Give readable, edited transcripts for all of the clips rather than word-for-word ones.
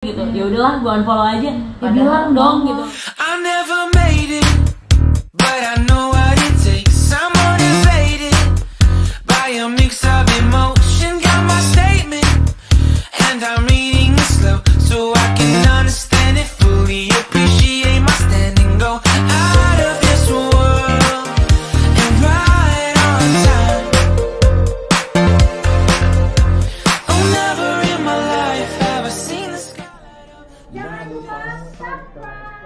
gitu. Ya udahlah, gue unfollow aja. Ya bilang dong gitu. I never made it, but I know what it takes. I'm motivated by a mix of emotion. Got my statement, and I'm reading it slow so I can understand it fully. Appreciate my stand and go out of this world and right on time. Oh, never in my life have I seen the sky. Jangan lupa subscribe,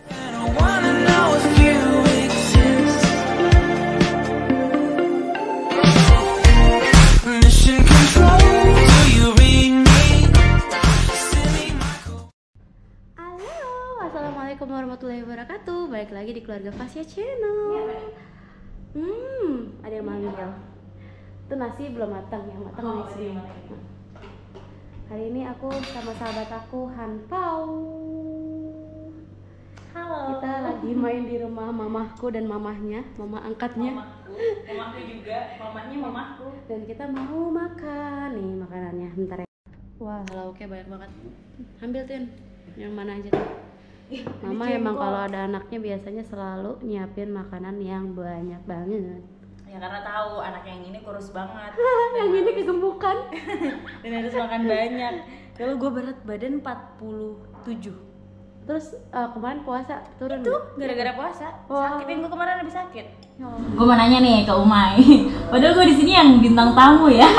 And I wanna know if you exist. Mission control, do you read me? Send me my code. Halo, assalamualaikum warahmatullahi wabarakatuh. Balik lagi di keluarga Fasya Channel. Ada yang manggil. Itu nasi belum matang, yang matang nasi. Hari ini aku sama sahabat aku Hanpau. Halo. Kita lagi main di rumah mamahku dan mamahnya, mama angkatnya. Mamahku juga, mamahnya mamahku. Dan kita mau makan nih makanannya. Bentar ya. Wah, oke banyak banget. Ambil Tin, yang mana aja tuh. Mama emang kalau ada anaknya biasanya selalu nyiapin makanan yang banyak banget. Ya karena tahu anak yang ini kurus banget. Yang ini kegemukan. Dan harus makan banyak. Kalau gue berat badan 47. Terus kemarin puasa turun Itu nggak? gara-gara puasa. Wah. Sakit, minggu kemarin habis sakit. Gue mau nanya nih ke Umay. Padahal gue di sini yang bintang tamu ya.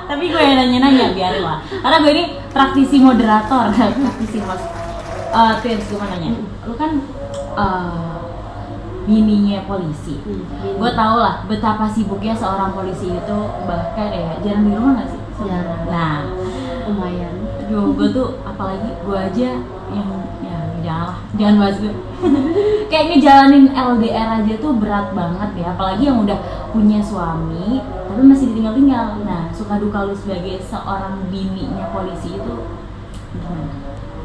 Tapi gue yang nanya-nanya biar lah. Karena gue ini praktisi moderator, praktisi host. Twins, gue mau nanya. Lu kan bininya polisi. Gue tau lah betapa sibuknya seorang polisi itu, bahkan ya jarang di rumah gak sih? Jarang. Nah, Lumayan. aduh, gue tuh apalagi gue aja yang jangan bahas gue. Kayak ngejalanin LDR aja tuh berat banget ya, apalagi yang udah punya suami tapi masih ditinggal-tinggal. Nah, suka duka lu sebagai seorang bininya polisi itu gimana?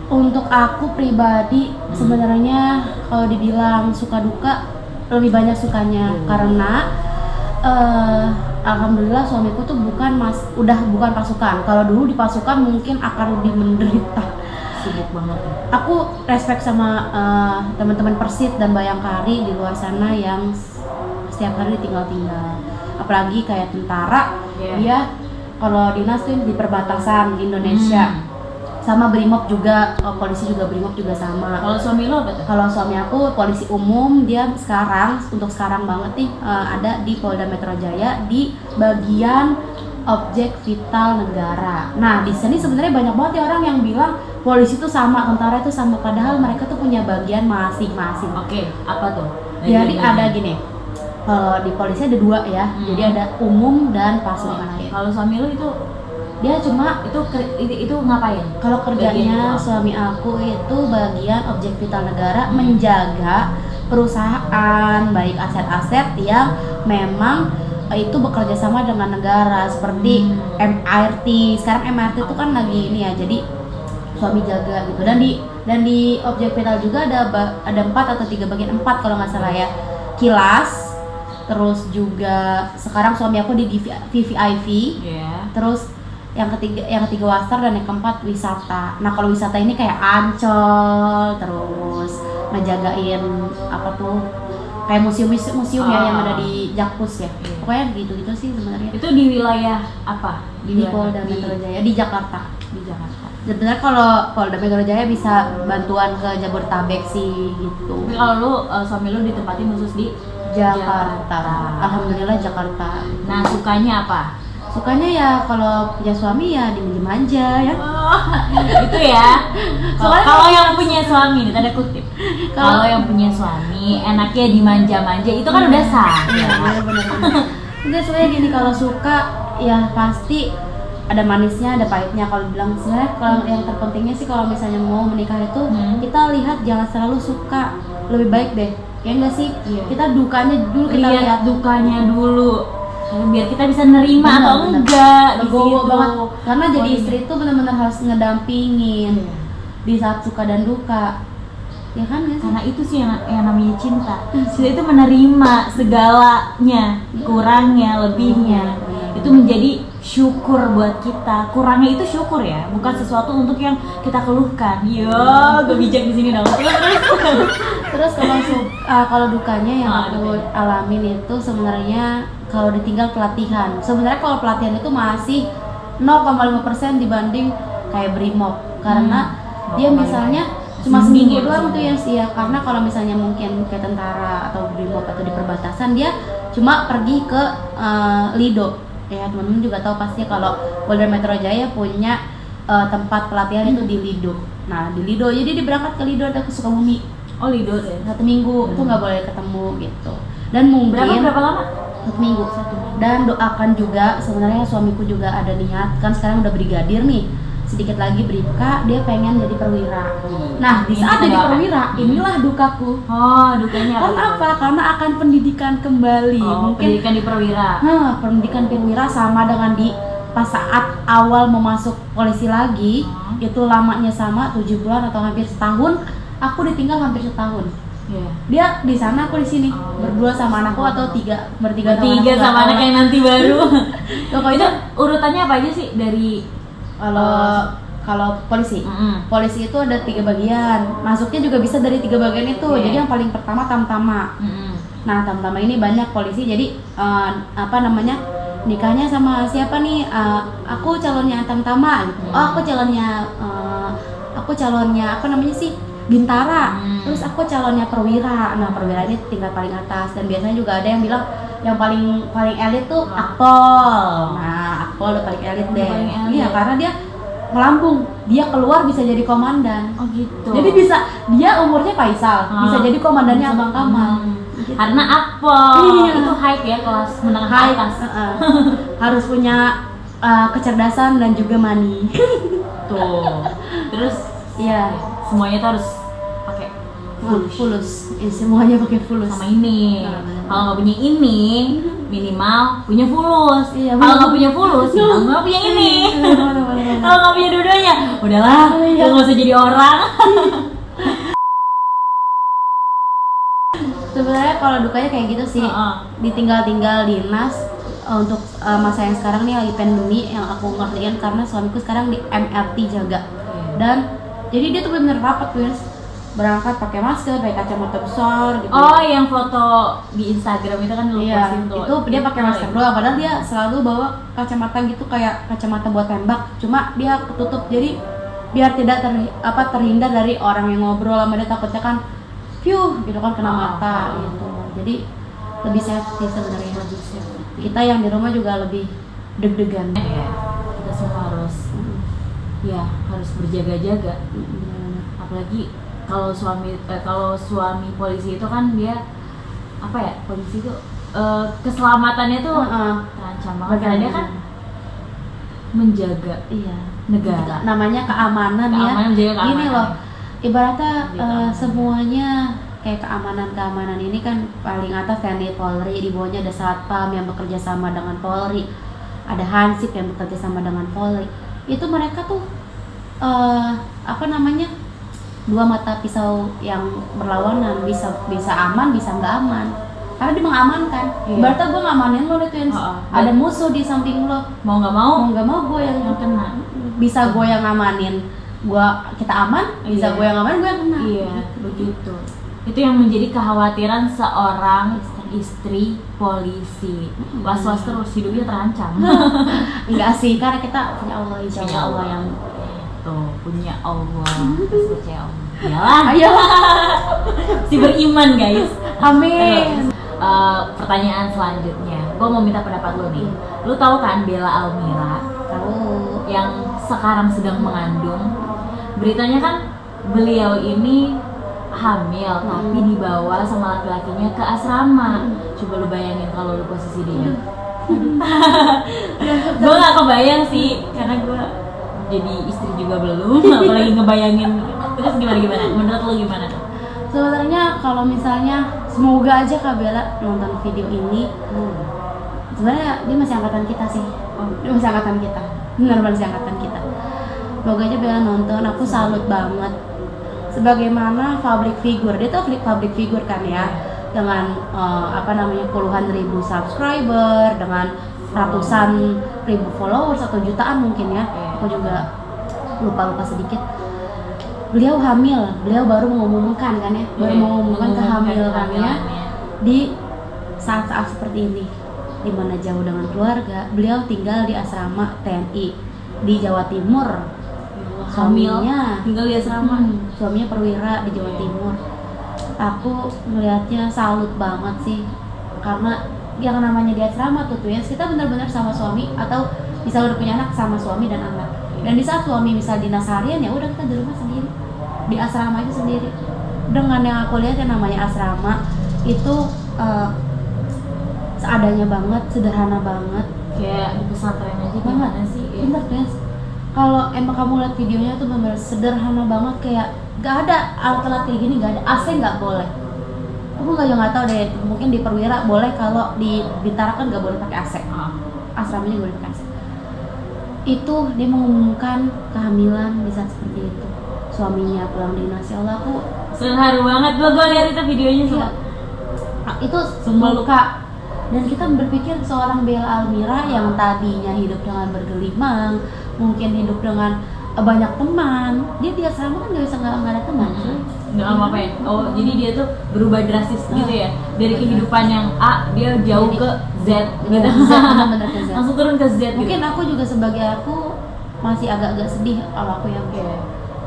Untuk aku pribadi sebenarnya kalau dibilang suka duka lebih banyak sukanya karena alhamdulillah suamiku tuh udah bukan pasukan. Kalau dulu di pasukan mungkin akan lebih menderita. Sibuk banget ya. Aku respect sama teman-teman Persit dan Bayangkari di luar sana yang setiap hari ditinggal-tinggal. Apalagi kayak tentara, dia kalau dinas tuh di perbatasan di Indonesia. Sama Brimob juga, polisi juga, Brimob juga sama. Kalau suami lo apa tuh? Kalau suami aku polisi umum, dia untuk sekarang banget nih ada di Polda Metro Jaya di bagian objek vital negara. Nah, di sini sebenarnya banyak banget ya orang yang bilang polisi itu sama, tentara itu sama, padahal mereka tuh punya bagian masing-masing. Oke, apa tuh? Jadi ada gini. Di polisi ada dua ya. Jadi ada umum dan pasukan. Kalau suami lo itu Dia cuma itu ngapain? kalau kerjanya suami aku itu bagian objek vital negara, menjaga perusahaan baik aset-aset yang memang itu bekerja sama dengan negara seperti MRT. Sekarang MRT itu kan lagi ini ya, jadi suami jaga gitu. Dan di objek vital juga ada 4 atau 3 bagian, 4 kalau nggak salah ya. Kilas, terus juga sekarang suami aku di VVIP. Terus yang ketiga wastar dan yang keempat wisata. Nah, kalau wisata ini kayak Ancol, terus ngejagain apa tuh kayak museum ya yang ada di Jakpus ya. Pokoknya gitu sih sebenarnya. Itu di wilayah apa? Di Polda Metro Jaya di Jakarta. Di Jakarta. Sebenarnya kalau Polda Metro Jaya bisa bantuan ke Jabodetabek sih gitu. Tapi kalau lu suami lu ditempatin khusus di Jakarta. Alhamdulillah Jakarta. Nah, sukanya apa? Sukanya ya kalau punya suami ya dimanja ya. Itu ya. Kalau yang punya suami nih, tanda kutip. Kalau yang punya suami enaknya dimanja-manja, itu kan udah sah. Iya, benar-benar. Enggak, soalnya gini, kalau suka ya pasti ada manisnya, ada pahitnya. Kalau bilang sebenarnya kalau yang terpentingnya sih kalau misalnya mau menikah itu kita lihat jangan selalu suka, lebih baik deh. Ya enggak sih? Kita dukanya dulu, kita lihat dukanya dulu. Biar kita bisa nerima atau enggak di situ. Karena jadi istri itu benar-benar harus ngedampingin di saat suka dan duka. Ya kan? Karena itu sih yang namanya cinta. Cinta itu menerima segalanya, kurangnya, lebihnya. Itu menjadi syukur buat kita. Kurangnya itu syukur ya, bukan sesuatu untuk yang kita keluhkan. Yo, gue bijak di sini dong. Terus kalau dukanya yang aku alamin itu sebenarnya kalau ditinggal pelatihan. Sebenarnya kalau pelatihan itu masih 0,5% dibanding kayak Brimob, karena dia misalnya cuma seminggu doang tuh ya sih ya. Karena kalau misalnya mungkin kayak tentara atau Brimob atau di perbatasan, dia cuma pergi ke Lido. Ya teman-teman juga tahu pasti kalau Polda Metro Jaya punya tempat pelatihan itu di Lido. Nah di Lido, jadi dia berangkat ke Lido, ada ke Sukabumi. Oh Lido deh. 1 minggu itu nggak boleh ketemu gitu. Dan mungkin Berapa lama? 1 minggu. Dan doakan juga, sebenarnya suamiku juga ada niat, kan sekarang udah brigadir nih, sedikit lagi bribka, dia pengen jadi perwira. Nah di saat jadi perwira, inilah dukaku. Oh dukanya Apa? Karena akan pendidikan kembali. Mungkin pendidikan di perwira. Pendidikan perwira sama dengan di pas saat awal mau masuk polisi lagi, itu lamanya sama 7 bulan atau hampir setahun. Aku ditinggal hampir setahun. Yeah. Dia di sana, aku di sini, berdua sama anakku atau bertiga sama anak yang nanti baru. Pokoknya itu urutannya apa aja sih dari kalau polisi? Polisi itu ada 3 bagian. Masuknya juga bisa dari 3 bagian itu. Yeah. Jadi yang paling pertama tamtama. Nah tamtama ini banyak polisi. Jadi nikahnya sama siapa nih? Aku calonnya tamtama. Gitu. Oh aku calonnya apa namanya sih? Bintara. Terus aku calonnya perwira. Nah perwira ini tingkat paling atas. Dan biasanya juga ada yang bilang yang paling elit tuh akpol. Nah akpol udah paling elit deh. Iya karena dia melambung, dia keluar bisa jadi komandan. Oh gitu. Jadi dia umurnya Faisal, bisa jadi komandannya Abang Kamal. Gitu. Karena akpol itu hype ya, kelas menengah atas. Harus punya kecerdasan dan juga money. Tuh. Terus iya, semuanya tuh harus pakai fulus. Semuanya pakai fulus. Sama ini. Kalau nggak punya ini, minimal punya fulus. Iya, kalau nggak punya fulus, nggak punya ini. Kalau nggak punya dua-duanya, udahlah, nggak usah jadi orang. Sebenarnya kalau dukanya kayak gitu sih, ditinggal dinas. Untuk masa yang sekarang nih lagi pandemi, yang aku ngertiin karena suamiku sekarang di MRT jaga. Dan jadi dia tuh bener rapat guys, berangkat pakai masker, pakai kacamata besar gitu. Oh yang foto di Instagram itu kan lu posting tuh. Itu dia pakai masker doang, padahal dia selalu bawa kacamata gitu kayak kacamata buat tembak, cuma dia ketutup jadi biar tidak terhindar dari orang yang ngobrol sama dia, takutnya kan gitu kan kena mata gitu. Jadi lebih safety sebenarnya. Kita yang di rumah juga lebih deg-degan. Ya, kita semua harus berjaga-jaga. Apalagi kalau suami polisi itu kan dia apa ya, polisi itu keselamatannya tuh terancam banget karena dia kan menjaga negara. Namanya keamanan ya. Menjaga keamanan. Ini loh, ibaratnya semuanya kayak keamanan ini kan paling atas TNI Polri, di bawahnya ada Satpam yang bekerja sama dengan Polri, ada Hansip yang bekerja sama dengan Polri. Itu mereka tuh dua mata pisau yang berlawanan, bisa aman bisa nggak aman, karena dia mengamankan. Berarti gue ngamanin lo itu ada musuh di samping lo, mau nggak mau gue yang kena. Bisa gue yang ngamanin, kita aman, bisa gue yang ngamanin, gue yang kena. Iya begitu. Itu yang menjadi kekhawatiran seorang istri polisi. Was-was terus, hidupnya terancam. Enggak sih, karena kita punya Allah, insya Allah yang punya Allah, percaya Allah. Iyalah. Si beriman guys. Amin. Pertanyaan selanjutnya, gue mau minta pendapat lo nih. Lo tahu kan Bella Almira? Tahu. Yang sekarang sedang mengandung. Beritanya kan beliau ini hamil tapi dibawa sama laki-lakinya ke asrama. Coba lu bayangin kalau lu posisi dia. Gue gak kebayang sih, karena gue jadi istri juga belum, apalagi ngebayangin. Terus gimana? Menurut lu gimana? Sebenarnya kalau misalnya semoga aja Kak Bella nonton video ini. Sebenarnya dia masih angkatan kita sih. Dia masih angkatan kita. Benar masih angkatan kita. Semoga aja Bella nonton. Aku salut banget. Sebagaimana public figure, dia tuh public figure kan ya, dengan puluhan ribu subscriber, dengan ratusan ribu followers atau jutaan mungkin ya. Iya. Aku juga lupa sedikit. Beliau hamil, beliau baru mengumumkan kan ya, baru Iya, mengumumkan kehamilannya kehamilannya. di saat-saat seperti ini, di mana jauh dengan keluarga. Beliau tinggal di asrama TNI di Jawa Timur. Hamil, Suaminya tinggal di asrama. suaminya perwira di Jawa Iya. Timur. Aku melihatnya salut banget sih, karena yang namanya di asrama tuh ya kita benar-benar sama suami, atau bisa udah punya anak sama suami dan anak. Dan di saat suami misal dinas harian, ya udah kita di rumah sendiri, di asrama itu sendiri. Dengan yang aku lihat yang namanya asrama itu seadanya banget, sederhana banget. Kayak di pesantren aja Banget gimana sih? Iya. Bener guys. Kalau emang kamu lihat videonya tuh bener sederhana banget, kayak gak ada alat-alat kayak gini, gak ada AC, nggak boleh. Aku nggak tahu deh, mungkin di perwira boleh, kalau di Bintara kan nggak boleh pakai AC. Asramanya nggak boleh pakai AC. Itu dia mengumumkan kehamilan di saat seperti itu. Suaminya pulang dinas, ya Allah, aku Terharu banget gua lihat itu videonya iya, itu Sumpah luka. Dan kita berpikir seorang Bella Almira yang tadinya hidup dengan bergelimang, mungkin hidup dengan banyak teman, dia di asrama kan nggak ada teman. nggak ngapain. Oh, jadi dia tuh berubah drastis gitu ya, dari kehidupan yang A dia jauh Jadi- ke Z gitu. Bener-bener ke Z. Langsung turun ke Z Mungkin gitu. aku juga sebagai aku masih agak-agak sedih kalau aku yang Iya.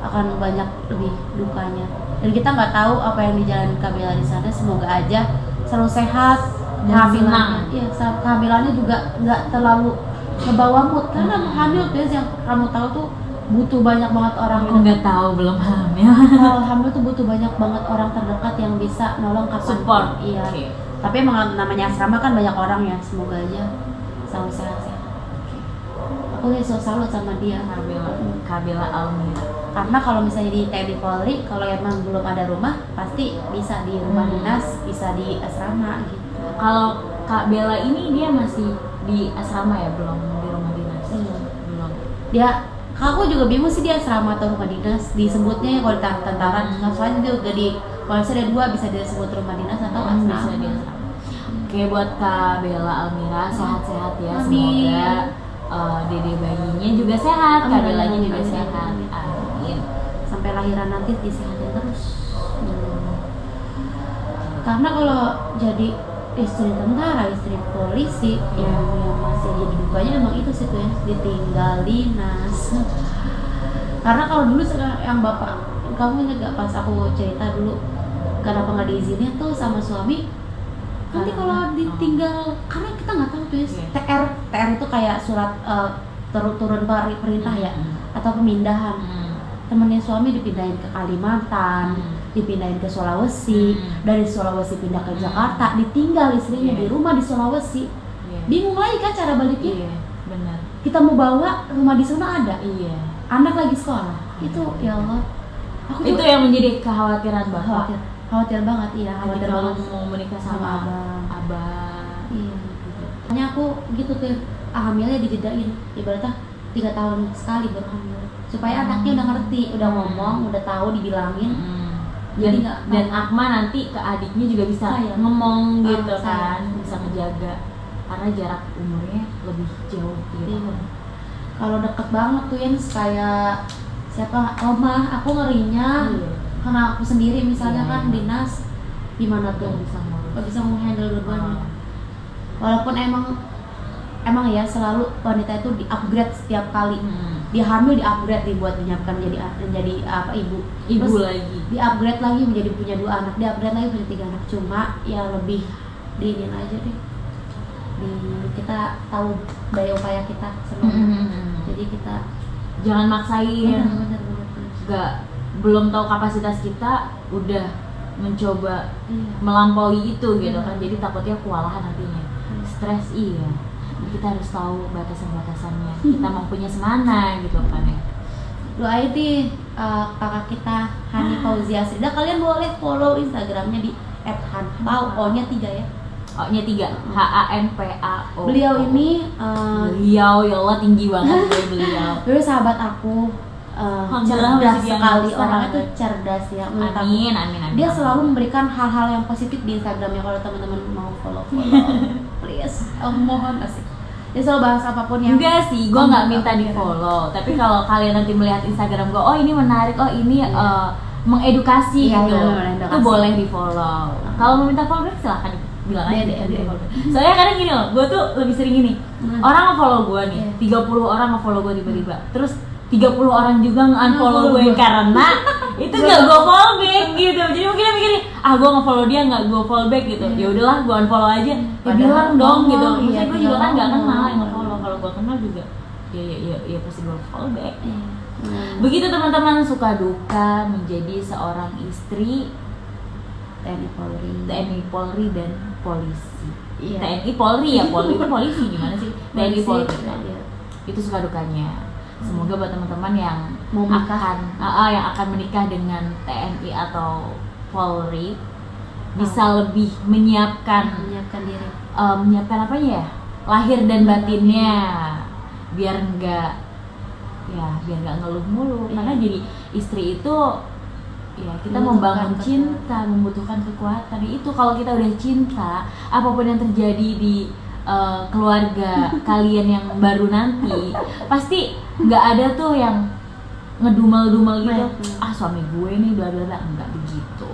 akan banyak lebih dukanya. Dan kita nggak tahu apa yang dijalani Kak Bella di sana. Semoga aja selalu sehat, Dan kehamilannya, iya, kehamilannya juga nggak terlalu ngebawa mood. Karena hamil tuh yang kamu tahu tuh butuh banyak banget orang. Aku nggak tahu, belum hamil. Kalau hamil tuh butuh banyak banget orang terdekat yang bisa nolong kapan. Support. Iya. Oke. Tapi emang namanya asrama kan banyak orang ya. Semoga aja selalu sehat-sehat. Aku ya selalu salut sama dia. Kabila Almira. Karena kalau misalnya di TNI Polri, kalau emang belum ada rumah, pasti bisa di rumah dinas, bisa di asrama gitu. Kalau Kak Bella ini dia masih di asrama ya, belum di rumah dinas. Belum. Dia, aku juga bingung sih dia asrama atau rumah dinas. Disebutnya kalau di tentara, soalnya dia udah di, kalau misalnya ada dua bisa disebut rumah dinas atau asrama. Bisa di asrama. Oke, buat Kak Bella Almira sehat-sehat ya. Amin. Semoga dede bayinya juga sehat, Kak Amin, Bellanya amin, juga amin, sehat. amin. Amin. Sampai lahiran nanti disehatin terus. Karena kalau jadi istri tentara, istri polisi, yang masih jadi dukanya emang itu sih tuh ya, ditinggal dinas. Karena kalau dulu yang bapak, kamu ingat gak pas aku cerita dulu kenapa nggak diizinin tuh sama suami? Nanti kalau ditinggal, karena kita nggak tahu tuh ya, TR itu kayak surat turun perintah ya, atau pemindahan. Temennya suami dipindahin ke Kalimantan, dipindahin ke Sulawesi, dari Sulawesi pindah ke Jakarta, ditinggal istrinya di rumah di Sulawesi. Bingung lagi kan cara baliknya. Iya, benar. Kita mau bawa, rumah di sana ada, Iya. anak lagi sekolah. Itu ya Allah. Aku Itu yang menjadi kekhawatiran Bapak. khawatir banget, iya, khawatir Kalau banget. mau menikah sama Sama abang. abang. Iya. Makanya aku gitu tuh, hamilnya dijedain, ibaratnya 3 tahun sekali baru hamil. Supaya anaknya udah ngerti, udah ngomong, udah tahu, dibilangin. Jadi nggak Dan Akma nanti ke adiknya juga bisa Sayang. ngomong gitu sayang. kan, bisa ngejaga karena jarak umurnya lebih jauh gitu. Iya. Kalau deket banget tuh Yens, kayak siapa, Oma, aku ngerinya Iya. karena aku sendiri misalnya Iya, kan iya. dinas, gimana tuh, Nggak bisa ngurus. nggak bisa menghandle dua-duanya. Walaupun emang ya selalu wanita itu di-upgrade setiap kali. Dia hamil di-upgrade, dibuat menyiapkan menjadi apa, ibu. Ibu Terus lagi. di-upgrade lagi menjadi punya 2 anak, di-upgrade lagi punya 3 anak. Cuma ya lebih diinin aja deh. Kita tahu daya upaya kita sebenarnya. Jadi kita Jangan maksain. benar. Nggak, belum tahu kapasitas kita udah mencoba Iya. melampaui itu gitu Benar. kan, jadi takutnya kewalahan nantinya. Stres, iya. Kita harus tahu batasan-batasannya. Kita mampunya semana gitu kan ya. Doain di kakak kita Hani Fauzia Asrida. Kalian boleh follow Instagramnya di @hanpau, O-nya 3 ya. O-nya 3, HANPAO. Beliau ini Beliau, ya Allah, tinggi banget beliau. dulu sahabat aku, Alhamdulillah cerdas masih dianggap sekali, sahabat. orangnya tuh cerdas ya. menurut aku. Amin. Dia selalu memberikan hal-hal yang positif di Instagramnya. Kalau teman-teman mau follow please, mohon asik. Dia selalu bahas apapun yang Enggak sih, gue nggak minta di follow. Tapi kalau kalian nanti melihat Instagram gue, oh ini menarik, oh ini mengedukasi Iya, gitu, iya, mengedukasi. itu boleh di follow. Kalau mau minta follow back silahkan bilang aja Iya, di iya. follow. Soalnya kadang gini loh, gue tuh lebih sering gini. Orang nge-follow gue nih, Iya. 30 orang nge-follow gue tiba-tiba. Terus 30 orang juga nge-unfollow gue karena itu nggak gue follow back gitu. Jadi mungkin mikir, gue nge-follow dia nggak gue follow back gitu. Ya udahlah, gue unfollow aja. Ya Padahal bilang dong ngomong, gitu. iya, Maksudnya gue juga kan nggak ngomong. kenal yang nge-follow. Kalau gue kenal juga, ya pasti gue follow back. Hmm. Begitu teman-teman, suka duka menjadi seorang istri TNI Polri. TNI Polri dan polisi. Iya. TNI Polri ya, Polri itu polisi gimana sih? TNI Polri. Iya. Itu suka dukanya. Semoga buat teman-teman yang Mau menikah. yang akan menikah dengan TNI atau Polri bisa lebih menyiapkan diri. menyiapkan apanya ya? Lahir dan batinnya biar nggak ngeluh mulu. Karena jadi istri itu ya kita Membutuhkan membangun cinta, membutuhkan kekuatan. Itu kalau kita udah cinta, apapun yang terjadi di keluarga kalian yang baru nanti, pasti nggak ada tuh yang ngedumel-dumel gitu. Suami gue nih bla bla bla, nggak begitu.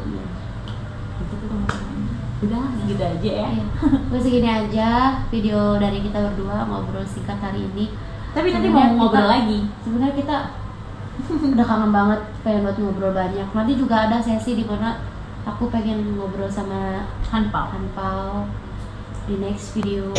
Gitu tuh teman-teman. Udah gitu aja ya. Gue segini aja video dari kita berdua ngobrol singkat hari ini. Tapi nanti Sebenarnya mau ngobrol kita- lagi. Sebenarnya kita udah kangen banget, pengen buat ngobrol banyak. Nanti juga ada sesi di mana aku pengen ngobrol sama Hanpau. Hanpau di next video.